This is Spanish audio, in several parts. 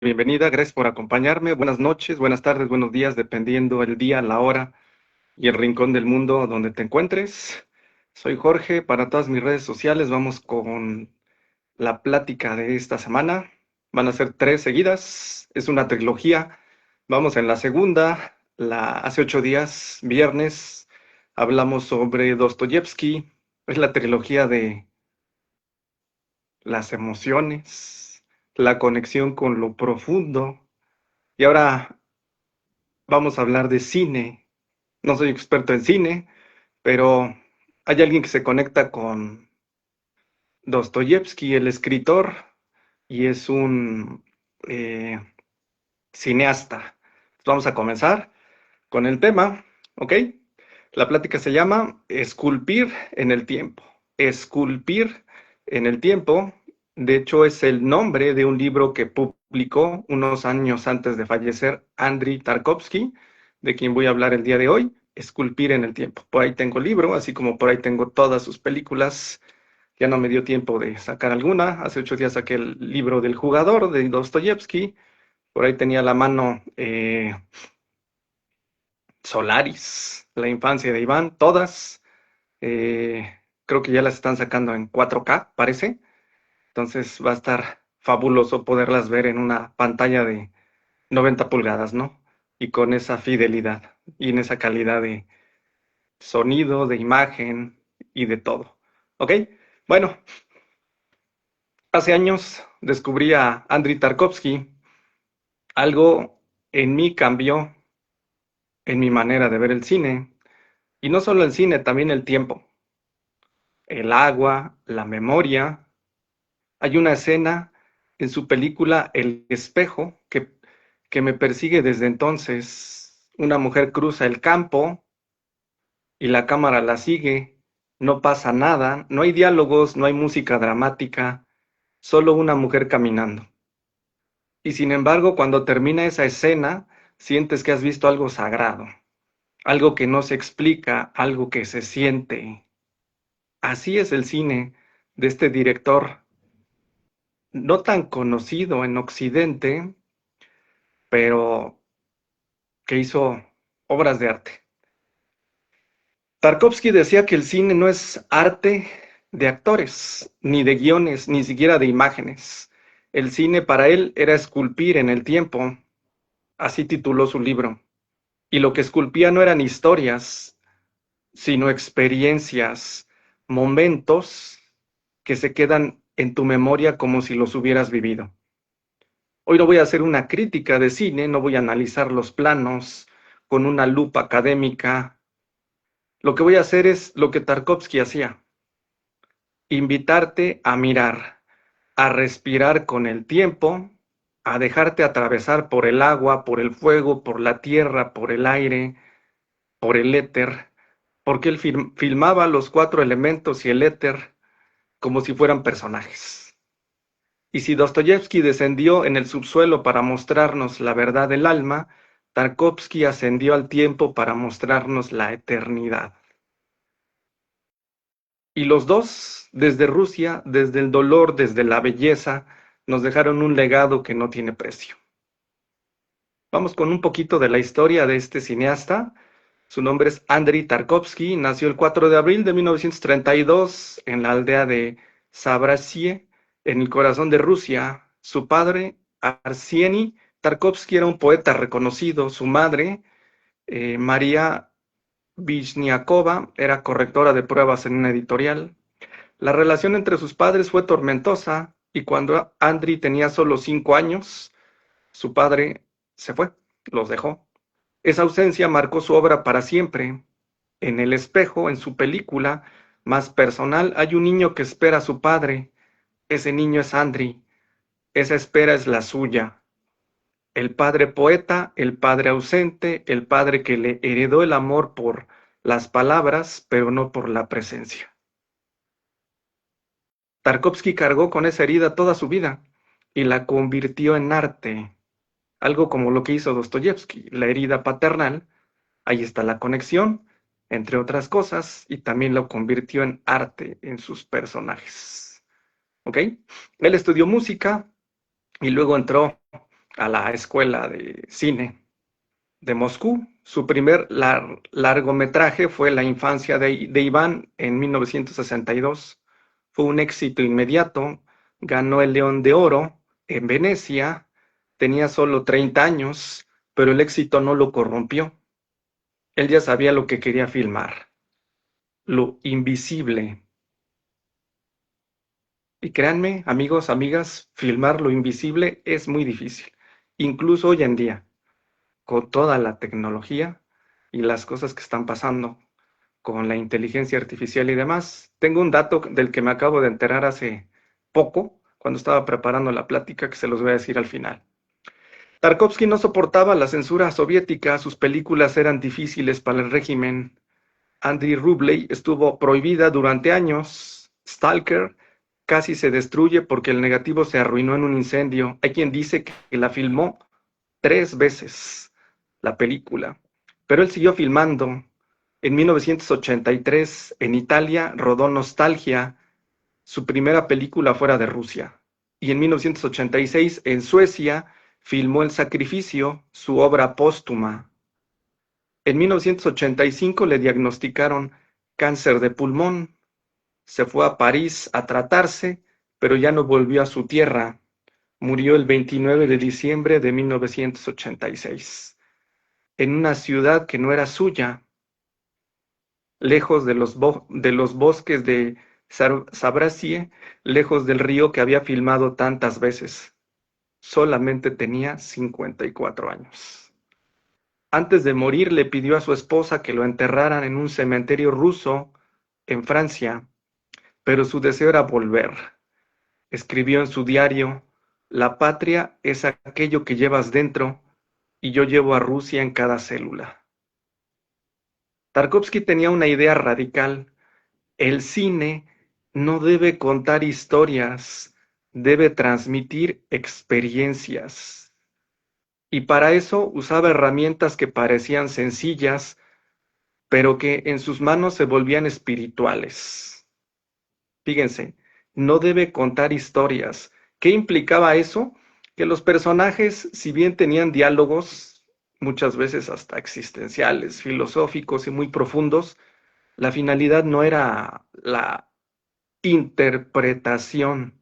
bienvenida, gracias por acompañarme. Buenas noches, buenas tardes, buenos días, dependiendo el día, la hora y el rincón del mundo donde te encuentres. Soy Jorge, para todas mis redes sociales vamos con la plática de esta semana. Van a ser 3 seguidas, es una trilogía. Vamos en la segunda, hace 8 días, viernes, hablamos sobre Dostoyevsky. Es la trilogía de las emociones, la conexión con lo profundo. Y ahora vamos a hablar de cine. No soy experto en cine, pero hay alguien que se conecta con Dostoyevsky, el escritor, y es un eh, cineasta. Vamos a comenzar con el tema, ¿ok? La plática se llama Esculpir en el tiempo. Esculpir en el tiempo, de hecho, es el nombre de un libro que publicó unos años antes de fallecer Andrei Tarkovsky, de quien voy a hablar el día de hoy. Esculpir en el tiempo. Por ahí tengo el libro, así como por ahí tengo todas sus películas. Ya no me dio tiempo de sacar alguna. Hace 8 días saqué el libro del jugador de Dostoyevsky. Por ahí tenía a la mano Solaris, La infancia de Iván, todas. Creo que ya las están sacando en 4K, parece. Entonces va a estar fabuloso poderlas ver en una pantalla de 90 pulgadas, ¿no? Y con esa fidelidad y en esa calidad de sonido, de imagen y de todo. ¿Ok? Bueno, hace años descubrí a Andrei Tarkovsky. Algo en mí cambió en mi manera de ver el cine. Y no solo el cine, también el tiempo, el agua, la memoria. Hay una escena en su película El espejo que me persigue desde entonces. Una mujer cruza el campo y la cámara la sigue. No pasa nada, no hay diálogos, no hay música dramática, solo una mujer caminando. Y sin embargo, cuando termina esa escena, sientes que has visto algo sagrado, algo que no se explica, algo que se siente. Así es el cine de este director no tan conocido en Occidente, pero que hizo obras de arte. Tarkovsky decía que el cine no es arte de actores, ni de guiones, ni siquiera de imágenes. El cine para él era esculpir en el tiempo, así tituló su libro. Y lo que esculpía no eran historias, sino experiencias, momentos que se quedan en tu memoria como si los hubieras vivido. Hoy no voy a hacer una crítica de cine, no voy a analizar los planos con una lupa académica. Lo que voy a hacer es lo que Tarkovsky hacía, invitarte a mirar, a respirar con el tiempo, a dejarte atravesar por el agua, por el fuego, por la tierra, por el aire, por el éter, porque él filmaba los 4 elementos y el éter como si fueran personajes. Y si Dostoyevsky descendió en el subsuelo para mostrarnos la verdad del alma, Tarkovsky ascendió al tiempo para mostrarnos la eternidad. Y los dos, desde Rusia, desde el dolor, desde la belleza, nos dejaron un legado que no tiene precio. Vamos con un poquito de la historia de este cineasta. Su nombre es Andrei Tarkovsky, nació el 4 de abril de 1932 en la aldea de Zabrazie, en el corazón de Rusia. Su padre, Arsieni Tarkovsky, era un poeta reconocido. Su madre, María Vishniakova, era correctora de pruebas en una editorial. La relación entre sus padres fue tormentosa y cuando Andrei tenía solo 5 años, su padre se fue, los dejó. Esa ausencia marcó su obra para siempre. En El espejo, en su película más personal, hay un niño que espera a su padre. Ese niño es Andrei. Esa espera es la suya. El padre poeta, el padre ausente, el padre que le heredó el amor por las palabras, pero no por la presencia. Tarkovsky cargó con esa herida toda su vida y la convirtió en arte, algo como lo que hizo Dostoyevsky, la herida paternal. Ahí está la conexión, entre otras cosas, y también lo convirtió en arte en sus personajes. ¿Ok? Él estudió música y luego entró a la escuela de cine de Moscú. Su primer largometraje fue La infancia de Iván en 1962. Fue un éxito inmediato, ganó el León de Oro en Venecia, tenía solo 30 años, pero el éxito no lo corrompió. Él ya sabía lo que quería filmar, lo invisible. Y créanme, amigos, amigas, filmar lo invisible es muy difícil, incluso hoy en día, con toda la tecnología y las cosas que están pasando con la inteligencia artificial y demás. Tengo un dato del que me acabo de enterar hace poco, cuando estaba preparando la plática, que se los voy a decir al final. Tarkovsky no soportaba la censura soviética, sus películas eran difíciles para el régimen. Andrei Rublev estuvo prohibida durante años. Stalker casi se destruye porque el negativo se arruinó en un incendio. Hay quien dice que la filmó 3 veces, la película, pero él siguió filmando. En 1983, en Italia, rodó Nostalgia, su primera película fuera de Rusia. Y en 1986, en Suecia, filmó El Sacrificio, su obra póstuma. En 1985 le diagnosticaron cáncer de pulmón. Se fue a París a tratarse, pero ya no volvió a su tierra. Murió el 29 de diciembre de 1986, en una ciudad que no era suya, lejos de los bosques de Sabracie, lejos del río que había filmado tantas veces. Solamente tenía 54 años. Antes de morir le pidió a su esposa que lo enterraran en un cementerio ruso en Francia, pero su deseo era volver. Escribió en su diario: la patria es aquello que llevas dentro y yo llevo a Rusia en cada célula. Tarkovsky tenía una idea radical: el cine no debe contar historias, debe transmitir experiencias. Y para eso usaba herramientas que parecían sencillas, pero que en sus manos se volvían espirituales. Fíjense, no debe contar historias. ¿Qué implicaba eso? Que los personajes, si bien tenían diálogos, muchas veces hasta existenciales, filosóficos y muy profundos, la finalidad no era la interpretación,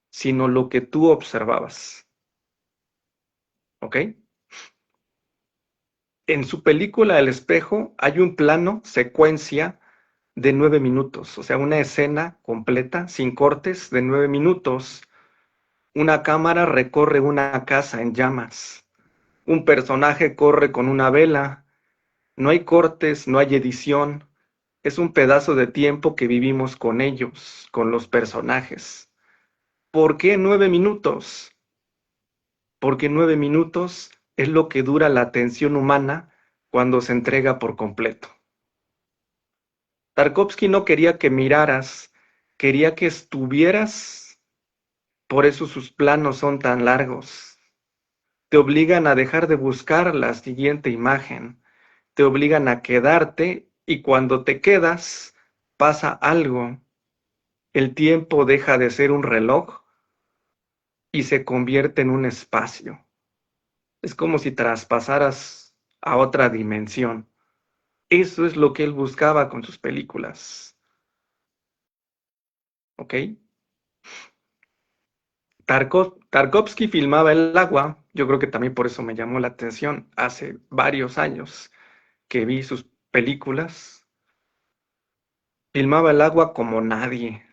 sino lo que tú observabas. ¿Ok? En su película El espejo hay un plano, secuencia de 9 minutos, o sea, una escena completa, sin cortes, de 9 minutos. Una cámara recorre una casa en llamas. Un personaje corre con una vela. No hay cortes, no hay edición. Es un pedazo de tiempo que vivimos con ellos, con los personajes. ¿Por qué 9 minutos? Porque 9 minutos es lo que dura la atención humana cuando se entrega por completo. Tarkovsky no quería que miraras, quería que estuvieras. Por eso sus planos son tan largos. Te obligan a dejar de buscar la siguiente imagen, te obligan a quedarte, y cuando te quedas pasa algo. El tiempo deja de ser un reloj y se convierte en un espacio. Es como si traspasaras a otra dimensión. Eso es lo que él buscaba con sus películas. ¿Ok? Tarkovsky filmaba el agua. Yo creo que también por eso me llamó la atención hace varios años que vi sus películas. Filmaba el agua como nadie.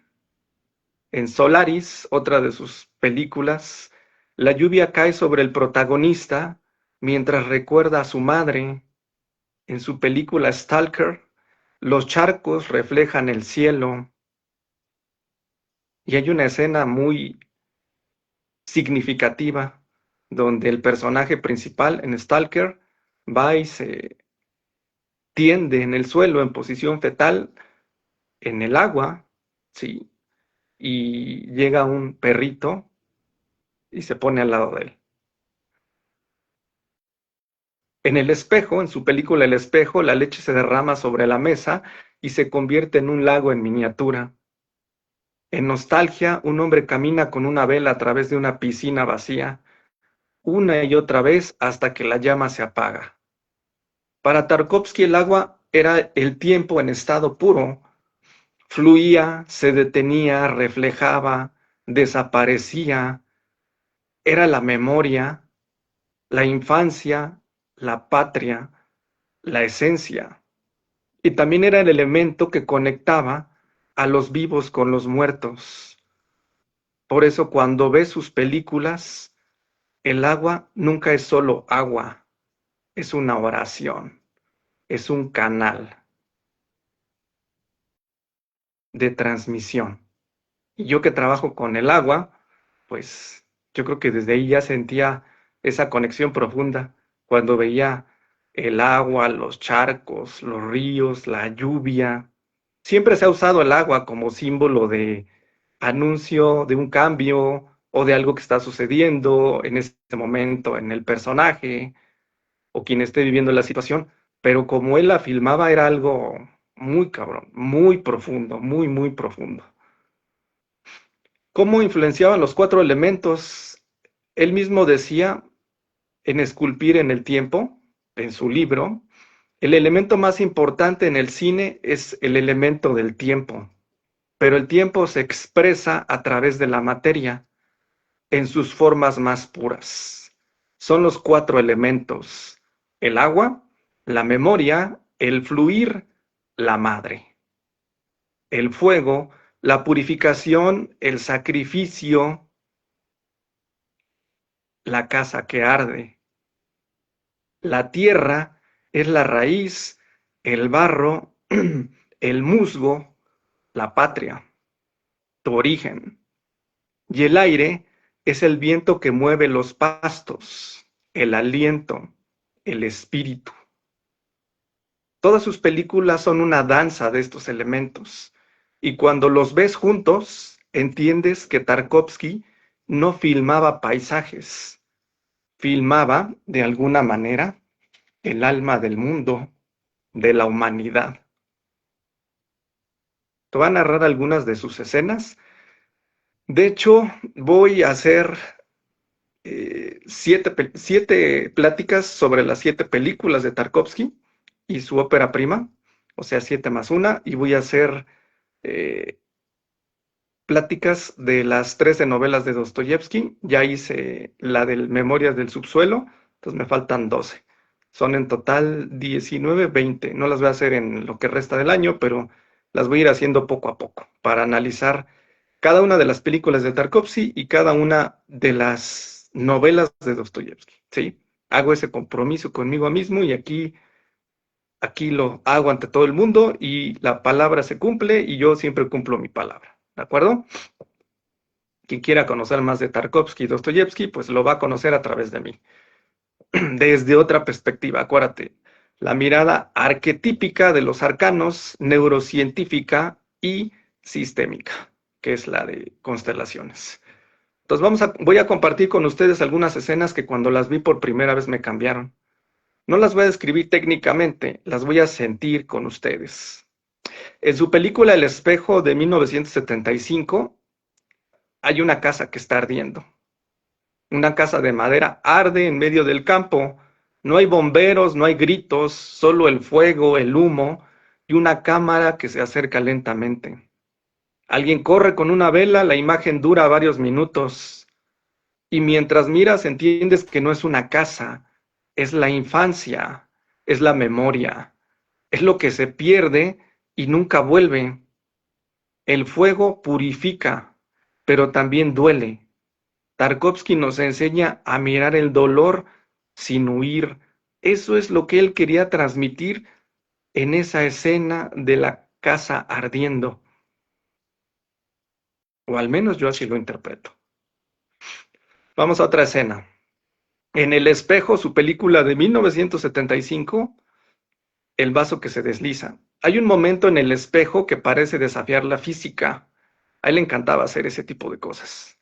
En Solaris, otra de sus películas, la lluvia cae sobre el protagonista mientras recuerda a su madre. En su película Stalker, los charcos reflejan el cielo. Y hay una escena muy significativa donde el personaje principal en Stalker va y se tiende en el suelo en posición fetal en el agua, ¿sí? Y llega un perrito y se pone al lado de él. En El espejo, en su película El espejo, la leche se derrama sobre la mesa y se convierte en un lago en miniatura. En Nostalgia, un hombre camina con una vela a través de una piscina vacía. una y otra vez hasta que la llama se apaga. Para Tarkovsky el agua era el tiempo en estado puro. Fluía, se detenía, reflejaba, desaparecía. Era la memoria, la infancia, la patria, la esencia. Y también era el elemento que conectaba a los vivos con los muertos. Por eso cuando ves sus películas, el agua nunca es solo agua, es una oración, es un canal de transmisión. Y yo que trabajo con el agua, pues yo creo que desde ahí ya sentía esa conexión profunda cuando veía el agua, los charcos, los ríos, la lluvia. Siempre se ha usado el agua como símbolo de anuncio de un cambio o de algo que está sucediendo en este momento en el personaje o quien esté viviendo la situación, pero como él la filmaba era algo muy cabrón, muy profundo, muy, muy profundo. ¿Cómo influenciaban los cuatro elementos? Él mismo decía en Esculpir en el Tiempo, en su libro, el elemento más importante en el cine es el elemento del tiempo, pero el tiempo se expresa a través de la materia en sus formas más puras. Son los cuatro elementos: el agua, la memoria, el fluir, la madre, el fuego, la purificación, el sacrificio, la casa que arde. La tierra es la raíz, el barro, el musgo, la patria, tu origen. Y el aire es el viento que mueve los pastos, el aliento, el espíritu. Todas sus películas son una danza de estos elementos. Y cuando los ves juntos, entiendes que Tarkovsky no filmaba paisajes, filmaba, de alguna manera, el alma del mundo, de la humanidad. Te voy a narrar algunas de sus escenas. De hecho, voy a hacer siete pláticas sobre las 7 películas de Tarkovsky y su ópera prima, o sea, 7 más 1, y voy a hacer eh, pláticas de las 13 novelas de Dostoyevsky. Ya hice la del Memorias del Subsuelo, entonces me faltan 12. Son en total 19, 20. No las voy a hacer en lo que resta del año, pero las voy a ir haciendo poco a poco para analizar cada una de las películas de Tarkovsky y cada una de las novelas de Dostoyevsky, ¿sí? Hago ese compromiso conmigo mismo y aquí lo hago ante todo el mundo y la palabra se cumple y yo siempre cumplo mi palabra, ¿de acuerdo? Quien quiera conocer más de Tarkovsky y Dostoyevsky, pues lo va a conocer a través de mí, desde otra perspectiva, acuérdate, la mirada arquetípica de los arcanos, neurocientífica y sistémica, que es la de constelaciones. Entonces voy a compartir con ustedes algunas escenas que cuando las vi por primera vez me cambiaron. No las voy a describir técnicamente, las voy a sentir con ustedes. En su película El espejo de 1975, hay una casa que está ardiendo. Una casa de madera arde en medio del campo. No hay bomberos, no hay gritos, solo el fuego, el humo y una cámara que se acerca lentamente. Alguien corre con una vela, la imagen dura varios minutos. Y mientras miras entiendes que no es una casa, es la infancia, es la memoria, es lo que se pierde y nunca vuelve. El fuego purifica, pero también duele. Tarkovsky nos enseña a mirar el dolor sin huir. Eso es lo que él quería transmitir en esa escena de la casa ardiendo. O al menos yo así lo interpreto. Vamos a otra escena. En El espejo, su película de 1975, El vaso que se desliza. Hay un momento en el espejo que parece desafiar la física. A él le encantaba hacer ese tipo de cosas.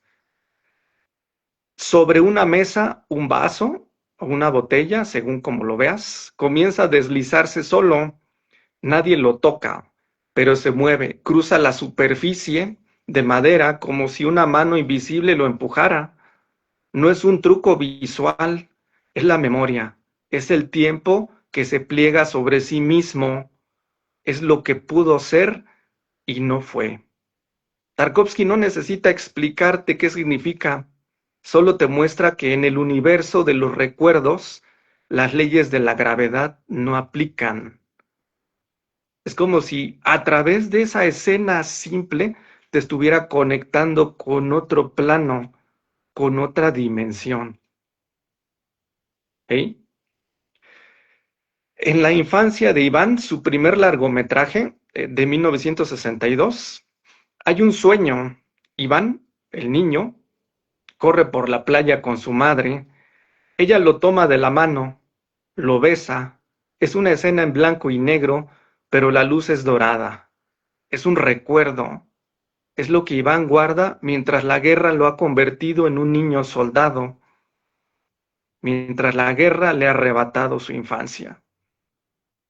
Sobre una mesa, un vaso o una botella, según como lo veas, comienza a deslizarse solo. Nadie lo toca, pero se mueve, cruza la superficie de madera como si una mano invisible lo empujara. No es un truco visual, es la memoria, es el tiempo que se pliega sobre sí mismo, es lo que pudo ser y no fue. Tarkovsky no necesita explicarte qué significa, solo te muestra que en el universo de los recuerdos las leyes de la gravedad no aplican. Es como si a través de esa escena simple te estuviera conectando con otro plano, con otra dimensión. ¿Ok? En la infancia de Iván, su primer largometraje de 1962, hay un sueño. Iván, el niño, corre por la playa con su madre. Ella lo toma de la mano, lo besa. Es una escena en blanco y negro, pero la luz es dorada. Es un recuerdo. Es lo que Iván guarda mientras la guerra lo ha convertido en un niño soldado, mientras la guerra le ha arrebatado su infancia.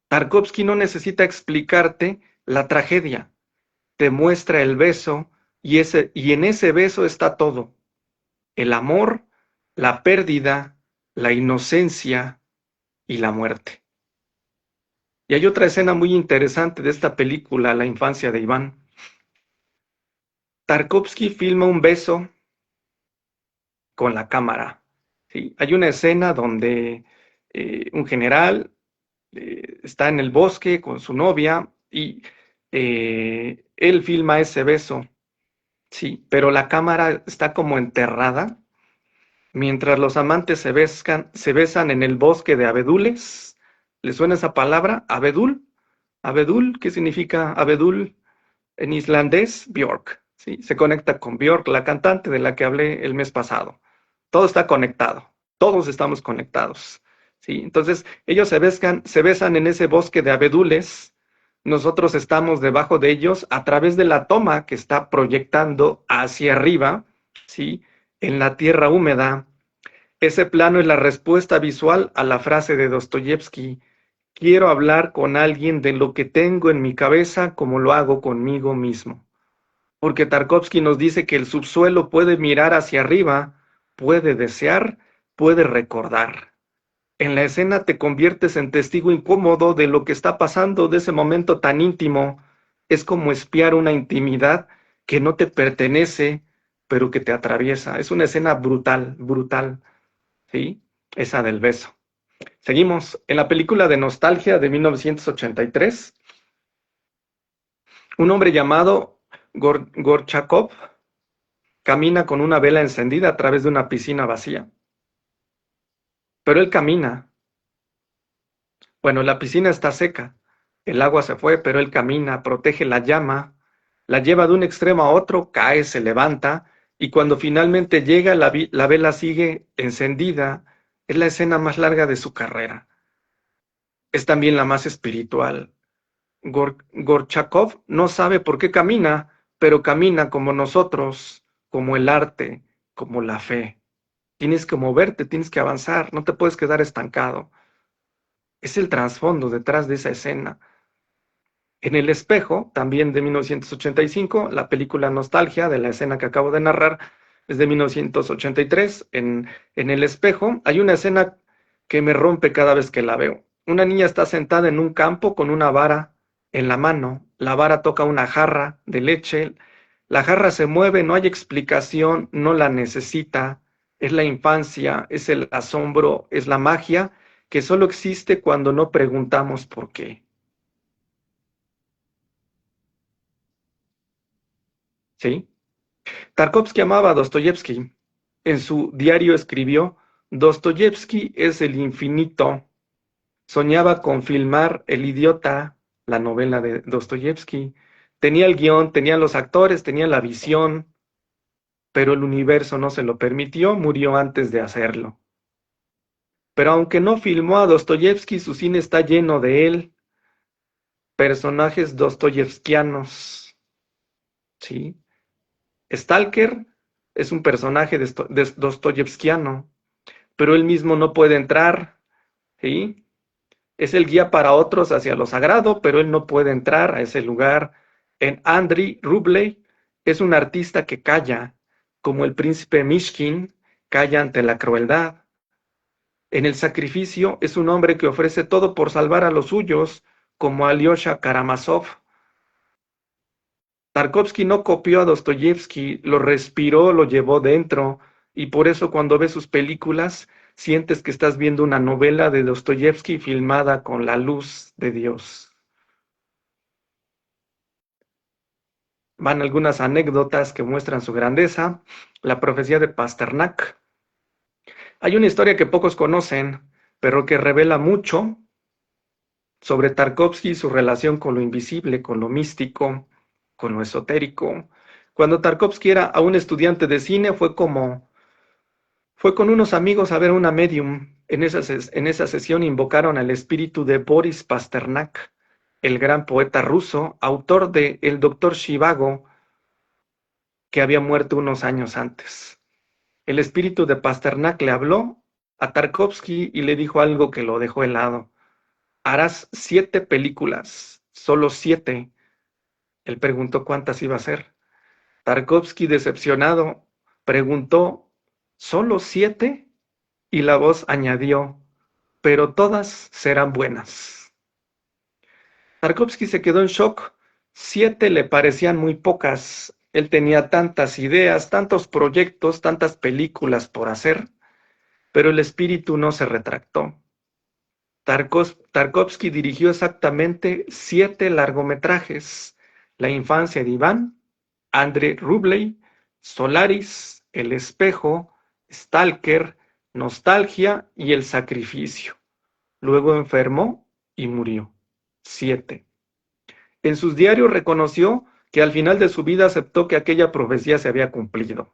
Tarkovsky no necesita explicarte la tragedia, te muestra el beso y en ese beso está todo: el amor, la pérdida, la inocencia y la muerte. Y hay otra escena muy interesante de esta película, La infancia de Iván. Tarkovsky filma un beso con la cámara. ¿Sí? Hay una escena donde un general está en el bosque con su novia y él filma ese beso, sí, pero la cámara está como enterrada mientras los amantes se besan en el bosque de abedules. ¿Le suena esa palabra? Abedul. Abedul, ¿qué significa abedul? En islandés, Björk. ¿Sí? Se conecta con Björk, la cantante de la que hablé el mes pasado. Todo está conectado, todos estamos conectados. ¿Sí? Entonces, ellos se besan en ese bosque de abedules, nosotros estamos debajo de ellos a través de la toma que está proyectando hacia arriba, ¿sí? En la tierra húmeda. Ese plano es la respuesta visual a la frase de Dostoyevsky: quiero hablar con alguien de lo que tengo en mi cabeza como lo hago conmigo mismo. Porque Tarkovsky nos dice que el subsuelo puede mirar hacia arriba, puede desear, puede recordar. En la escena te conviertes en testigo incómodo de lo que está pasando, de ese momento tan íntimo. Es como espiar una intimidad que no te pertenece, pero que te atraviesa. Es una escena brutal, brutal, ¿sí? Esa del beso. Seguimos. En la película de Nostalgia de 1983, un hombre llamado Gorchakov camina con una vela encendida a través de una piscina vacía. Pero él camina. Bueno, la piscina está seca. El agua se fue, pero él camina, protege la llama, la lleva de un extremo a otro, cae, se levanta, y cuando finalmente llega, la vela sigue encendida. Es la escena más larga de su carrera. Es también la más espiritual. Gorchakov no sabe por qué camina, pero camina como nosotros, como el arte, como la fe. Tienes que moverte, tienes que avanzar, no te puedes quedar estancado. Es el trasfondo detrás de esa escena. En El espejo, también de 1985, la película Nostalgia, de la escena que acabo de narrar, es de 1983. En El espejo hay una escena que me rompe cada vez que la veo. Una niña está sentada en un campo con una vara en la mano. La vara toca una jarra de leche. La jarra se mueve, no hay explicación, no la necesita. Es la infancia, es el asombro, es la magia que solo existe cuando no preguntamos por qué. ¿Sí? Tarkovsky amaba a Dostoyevsky. En su diario escribió: Dostoyevsky es el infinito. Soñaba con filmar El idiota, la novela de Dostoyevsky. Tenía el guión, tenía los actores, tenía la visión, pero el universo no se lo permitió, murió antes de hacerlo. Pero aunque no filmó a Dostoyevsky, su cine está lleno de él, personajes dostoyevskianos, ¿sí? Stalker es un personaje de dostoyevskiano, pero él mismo no puede entrar, ¿sí? Es el guía para otros hacia lo sagrado, pero él no puede entrar a ese lugar. En Andrei Rublev es un artista que calla, como el príncipe Mishkin, calla ante la crueldad. En el sacrificio es un hombre que ofrece todo por salvar a los suyos, como Alyosha Karamazov. Tarkovsky no copió a Dostoyevsky, lo respiró, lo llevó dentro, y por eso cuando ves sus películas sientes que estás viendo una novela de Dostoyevsky filmada con la luz de Dios. Van algunas anécdotas que muestran su grandeza. La profecía de Pasternak. Hay una historia que pocos conocen, pero que revela mucho sobre Tarkovsky y su relación con lo invisible, con lo místico, con lo esotérico. Cuando Tarkovsky era aún estudiante de cine, fue con unos amigos a ver una medium. En esa sesión invocaron al espíritu de Boris Pasternak, el gran poeta ruso, autor de El Doctor Zhivago, que había muerto unos años antes. El espíritu de Pasternak le habló a Tarkovsky y le dijo algo que lo dejó helado. Harás 7 películas, solo 7. Él preguntó cuántas iba a ser. Tarkovsky, decepcionado, preguntó, ¿solo 7? Y la voz añadió, pero todas serán buenas. Tarkovsky se quedó en shock. 7 le parecían muy pocas. Él tenía tantas ideas, tantos proyectos, tantas películas por hacer, pero el espíritu no se retractó. Tarkovsky dirigió exactamente 7 largometrajes: La infancia de Iván, Andrei Rublev, Solaris, El espejo, Stalker, Nostalgia y El sacrificio. Luego enfermó y murió. 7. En sus diarios reconoció que al final de su vida aceptó que aquella profecía se había cumplido.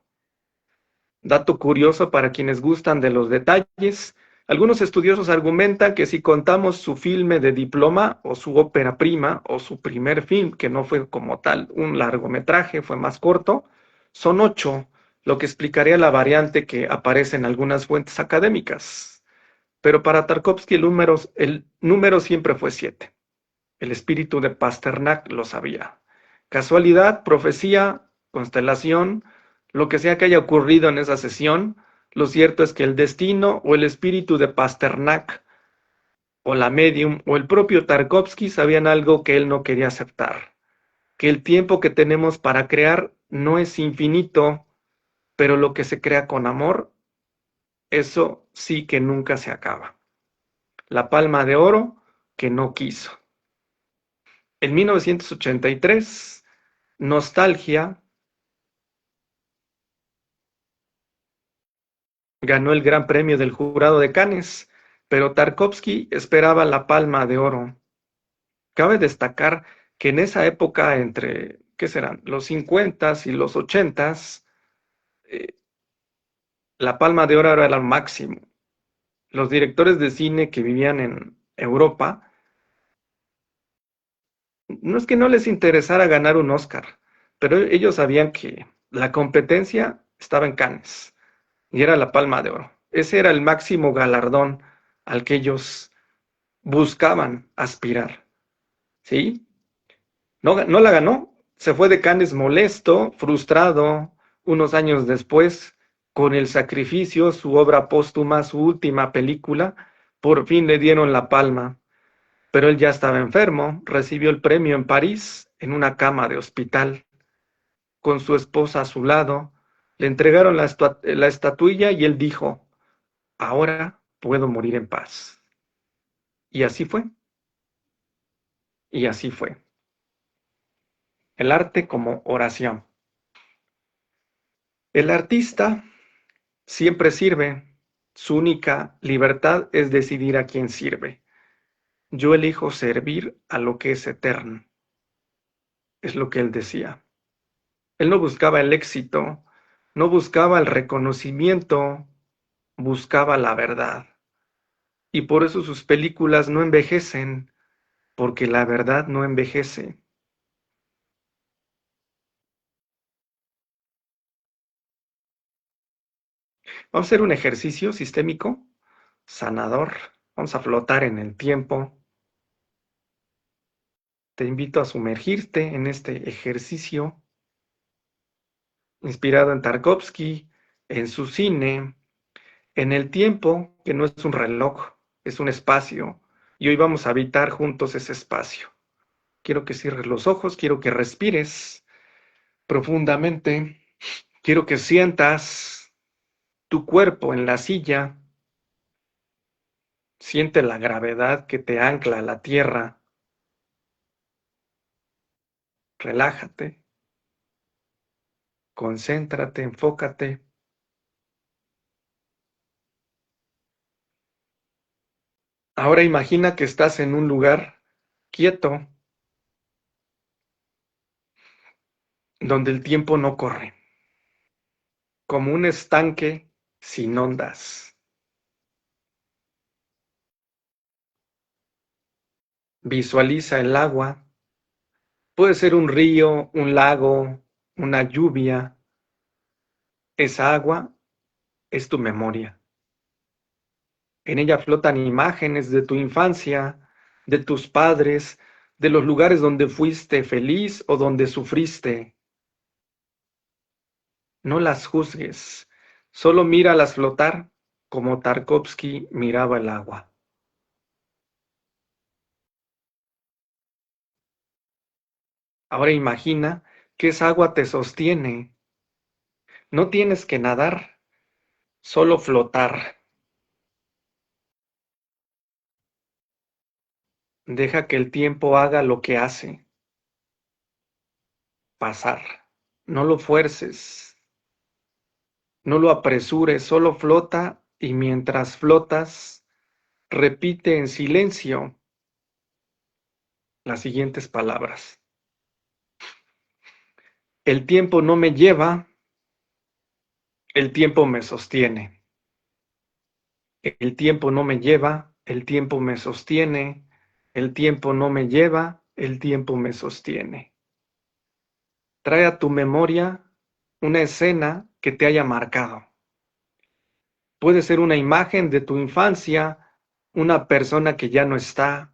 Dato curioso para quienes gustan de los detalles: algunos estudiosos argumentan que si contamos su filme de diploma o su ópera prima o su primer film, que no fue como tal un largometraje, fue más corto, son 8, lo que explicaría la variante que aparece en algunas fuentes académicas. Pero para Tarkovsky el número siempre fue 7. El espíritu de Pasternak lo sabía. Casualidad, profecía, constelación, lo que sea que haya ocurrido en esa sesión, lo cierto es que el destino o el espíritu de Pasternak o la medium o el propio Tarkovsky sabían algo que él no quería aceptar, que el tiempo que tenemos para crear no es infinito, pero lo que se crea con amor, eso sí que nunca se acaba. La palma de oro que no quiso. En 1983, Nostalgia ganó el Gran Premio del Jurado de Cannes, pero Tarkovsky esperaba la Palma de Oro. Cabe destacar que en esa época, entre, ¿qué serán?, los 50s y los 80s, la Palma de Oro era lo máximo. Los directores de cine que vivían en Europa, no es que no les interesara ganar un Oscar, pero ellos sabían que la competencia estaba en Cannes y era la Palma de Oro. Ese era el máximo galardón al que ellos buscaban aspirar, ¿sí? No la ganó, se fue de Cannes molesto, frustrado. Unos años después, con El sacrificio, su obra póstuma, su última película, por fin le dieron la palma. Pero él ya estaba enfermo, recibió el premio en París, en una cama de hospital, con su esposa a su lado. Le entregaron la estatuilla y él dijo, ahora puedo morir en paz. Y así fue, y así fue. El arte como oración. El artista siempre sirve. Su única libertad es decidir a quién sirve. Yo elijo servir a lo que es eterno. Es lo que él decía. Él no buscaba el éxito, no buscaba el reconocimiento, buscaba la verdad. Y por eso sus películas no envejecen, porque la verdad no envejece. Vamos a hacer un ejercicio sistémico, sanador. Vamos a flotar en el tiempo. Te invito a sumergirte en este ejercicio inspirado en Tarkovsky, en su cine. en el tiempo, que no es un reloj, es un espacio, y hoy vamos a habitar juntos ese espacio. Quiero que cierres los ojos, quiero que respires profundamente, quiero que sientas tu cuerpo en la silla, siente la gravedad que te ancla a la tierra, relájate, concéntrate, enfócate. Ahora imagina que estás en un lugar quieto, donde el tiempo no corre, como un estanque sin ondas. Visualiza el agua, puede ser un río, un lago, una lluvia. Esa agua es tu memoria. En ella flotan imágenes de tu infancia, de tus padres, de los lugares donde fuiste feliz o donde sufriste. No las juzgues, solo míralas flotar como Tarkovsky miraba el agua. Ahora imagina que esa agua te sostiene. No tienes que nadar, solo flotar. Deja que el tiempo haga lo que hace, pasar. No lo fuerces, no lo apresures, solo flota y mientras flotas, repite en silencio las siguientes palabras. El tiempo no me lleva, el tiempo me sostiene. El tiempo no me lleva, el tiempo me sostiene. El tiempo no me lleva, el tiempo me sostiene. Trae a tu memoria una escena que te haya marcado. Puede ser una imagen de tu infancia, una persona que ya no está,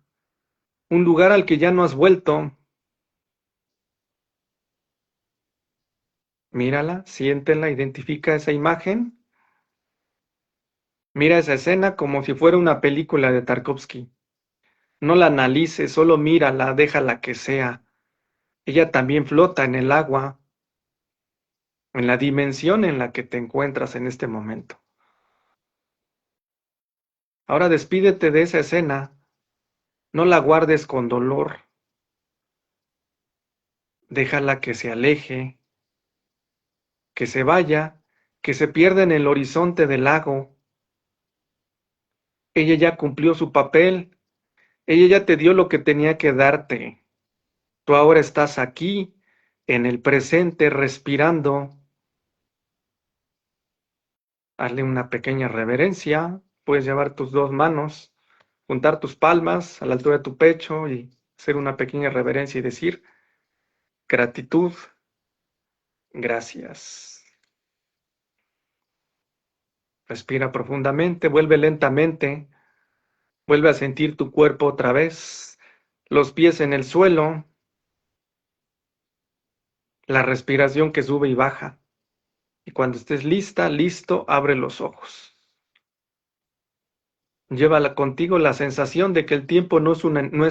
un lugar al que ya no has vuelto. Mírala, siéntela, identifica esa imagen. Mira esa escena como si fuera una película de Tarkovsky. No la analices, solo mírala, déjala que sea. Ella también flota en el agua, en la dimensión en la que te encuentras en este momento. Ahora despídete de esa escena, no la guardes con dolor, déjala que se aleje, que se vaya, que se pierda en el horizonte del lago. Ella ya cumplió su papel, ella ya te dio lo que tenía que darte. Tú ahora estás aquí, en el presente, respirando. Hazle una pequeña reverencia, puedes llevar tus dos manos, juntar tus palmas a la altura de tu pecho y hacer una pequeña reverencia y decir, gratitud, gracias. Respira profundamente, vuelve lentamente, vuelve a sentir tu cuerpo otra vez, los pies en el suelo, la respiración que sube y baja. Y cuando estés lista, listo, abre los ojos. Llévala contigo la sensación de que el tiempo no es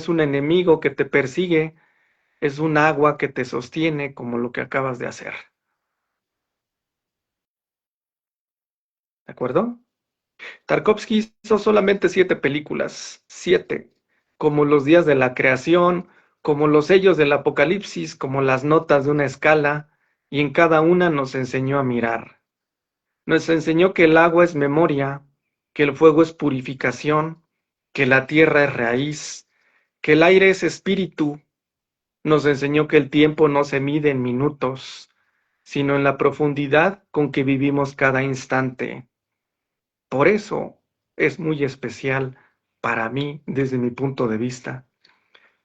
un enemigo que te persigue, es un agua que te sostiene como lo que acabas de hacer. ¿De acuerdo? Tarkovsky hizo solamente 7 películas, 7, como Los días de la creación, como Los sellos del apocalipsis, como Las notas de una escala, y en cada una nos enseñó a mirar. Nos enseñó que el agua es memoria, que el fuego es purificación, que la tierra es raíz, que el aire es espíritu. Nos enseñó que el tiempo no se mide en minutos, sino en la profundidad con que vivimos cada instante. Por eso es muy especial para mí desde mi punto de vista.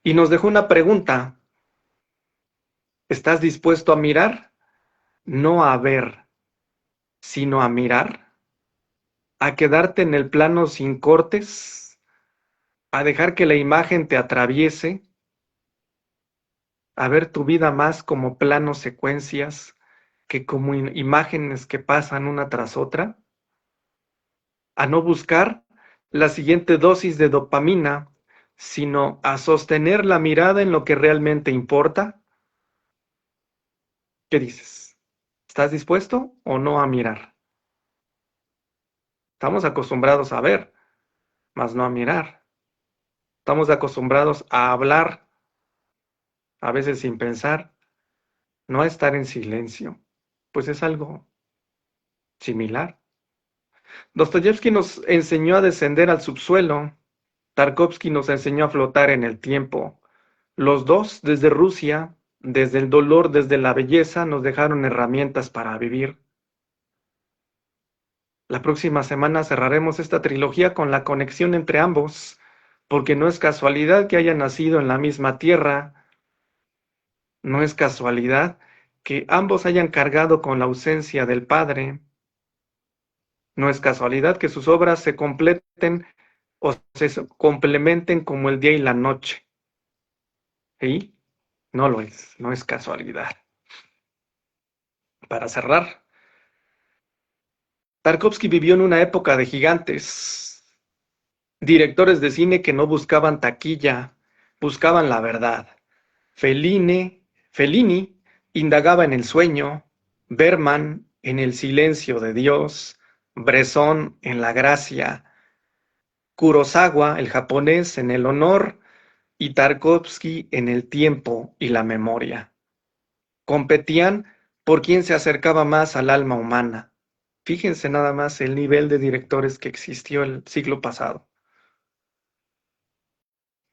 Y nos dejó una pregunta. ¿Estás dispuesto a mirar? No a ver, sino a mirar, a quedarte en el plano sin cortes, a dejar que la imagen te atraviese, a ver tu vida más como planos secuencias que como imágenes que pasan una tras otra. a no buscar la siguiente dosis de dopamina, sino a sostener la mirada en lo que realmente importa? ¿Qué dices? ¿Estás dispuesto o no a mirar? Estamos acostumbrados a ver, mas no a mirar. Estamos acostumbrados a hablar, a veces sin pensar, no a estar en silencio. Pues es algo similar. Dostoyevsky nos enseñó a descender al subsuelo. Tarkovsky nos enseñó a flotar en el tiempo. Los dos, desde Rusia, desde el dolor, desde la belleza, nos dejaron herramientas para vivir. La próxima semana cerraremos esta trilogía con la conexión entre ambos, porque no es casualidad que hayan nacido en la misma tierra, no es casualidad que ambos hayan cargado con la ausencia del padre, no es casualidad que sus obras se completen o se complementen como el día y la noche. ¿Sí? No lo es, no es casualidad. Para cerrar, Tarkovsky vivió en una época de gigantes, directores de cine que no buscaban taquilla, buscaban la verdad. Fellini indagaba en el sueño, Berman en el silencio de Dios, Bresson en la gracia, Kurosawa, el japonés, en el honor y Tarkovsky en el tiempo y la memoria. Competían por quién se acercaba más al alma humana. Fíjense nada más el nivel de directores que existió el siglo pasado.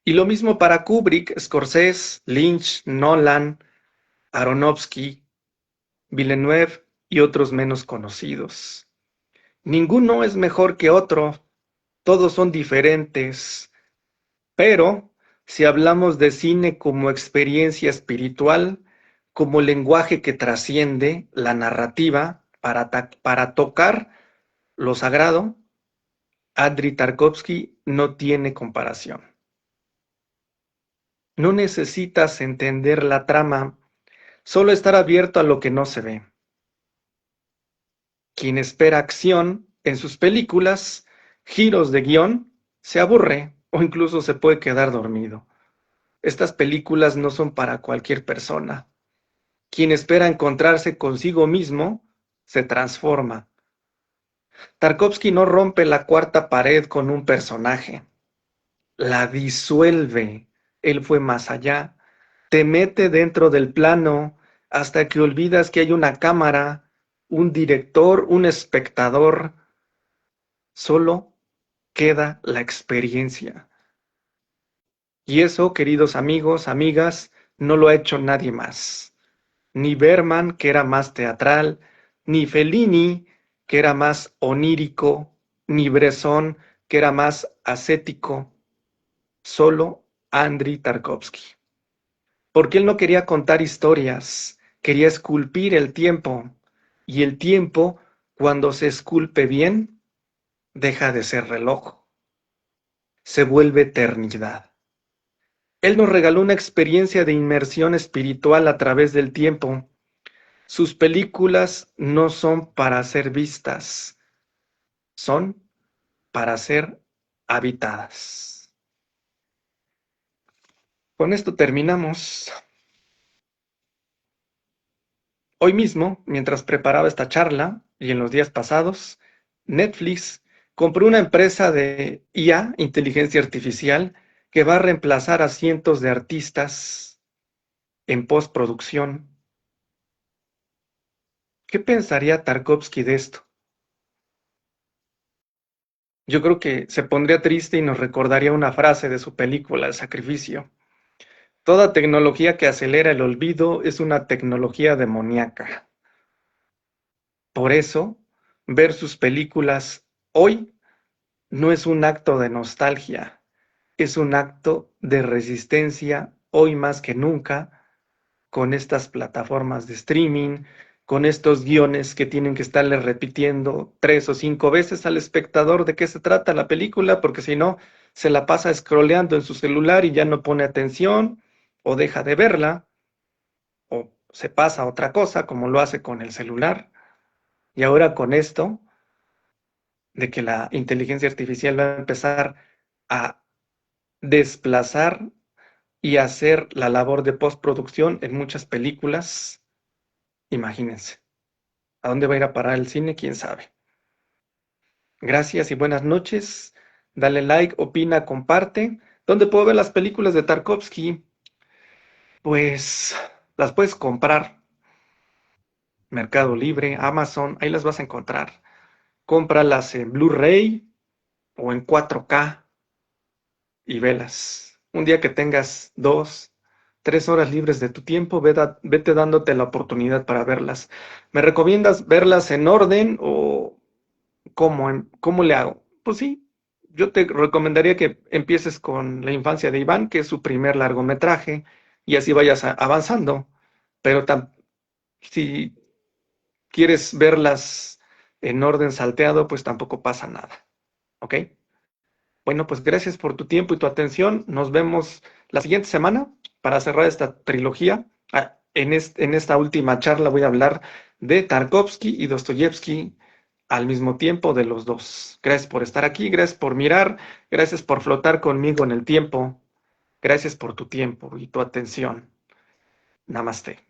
Y lo mismo para Kubrick, Scorsese, Lynch, Nolan, Aronofsky, Villeneuve y otros menos conocidos. Ninguno es mejor que otro, todos son diferentes, pero si hablamos de cine como experiencia espiritual, como lenguaje que trasciende la narrativa para tocar lo sagrado, Andrei Tarkovsky no tiene comparación. No necesitas entender la trama, solo estar abierto a lo que no se ve. Quien espera acción en sus películas, giros de guión, se aburre o incluso se puede quedar dormido. Estas películas no son para cualquier persona. Quien espera encontrarse consigo mismo, se transforma. Tarkovsky no rompe la cuarta pared con un personaje, la disuelve. Él fue más allá. Te mete dentro del plano hasta que olvidas que hay una cámara, un director, un espectador. Solo queda la experiencia. Y eso, queridos amigos, amigas, no lo ha hecho nadie más. Ni Berman, que era más teatral, ni Fellini, que era más onírico, ni Bresson, que era más ascético. Solo Andrei Tarkovsky. Porque él no quería contar historias, quería esculpir el tiempo. Y el tiempo, cuando se esculpe bien, deja de ser reloj. Se vuelve eternidad. Él nos regaló una experiencia de inmersión espiritual a través del tiempo. Sus películas no son para ser vistas, son para ser habitadas. Con esto terminamos. Hoy mismo, mientras preparaba esta charla y en los días pasados, Netflix compró una empresa de IA, inteligencia artificial, que va a reemplazar a cientos de artistas en postproducción. ¿Qué pensaría Tarkovsky de esto? Yo creo que se pondría triste y nos recordaría una frase de su película, El sacrificio. Toda tecnología que acelera el olvido es una tecnología demoníaca. Por eso, ver sus películas hoy no es un acto de nostalgia, es un acto de resistencia hoy más que nunca con estas plataformas de streaming, con estos guiones que tienen que estarle repitiendo 3 o 5 veces al espectador de qué se trata la película, porque si no, se la pasa scrolleando en su celular y ya no pone atención, o deja de verla, o se pasa a otra cosa, como lo hace con el celular. Y ahora con esto, de que la inteligencia artificial va a empezar a desplazar y hacer la labor de postproducción en muchas películas. Imagínense. ¿A dónde va a ir a parar el cine? ¿Quién sabe? Gracias y buenas noches. Dale like, opina, comparte. ¿Dónde puedo ver las películas de Tarkovsky? Pues las puedes comprar. Mercado Libre, Amazon, ahí las vas a encontrar. Cómpralas en Blu-ray o en 4K y velas. Un día que tengas 2, 3 horas libres de tu tiempo, vete dándote la oportunidad para verlas. ¿Me recomiendas verlas en orden o cómo le hago? Pues sí, yo te recomendaría que empieces con La infancia de Iván, que es su primer largometraje, y así vayas avanzando. Pero si quieres verlas en orden salteado, pues tampoco pasa nada. ¿Ok? Bueno, pues gracias por tu tiempo y tu atención. Nos vemos la siguiente semana para cerrar esta trilogía. En esta última charla voy a hablar de Tarkovsky y Dostoyevsky al mismo tiempo, de los dos. Gracias por estar aquí, gracias por mirar, gracias por flotar conmigo en el tiempo, gracias por tu tiempo y tu atención. Namaste.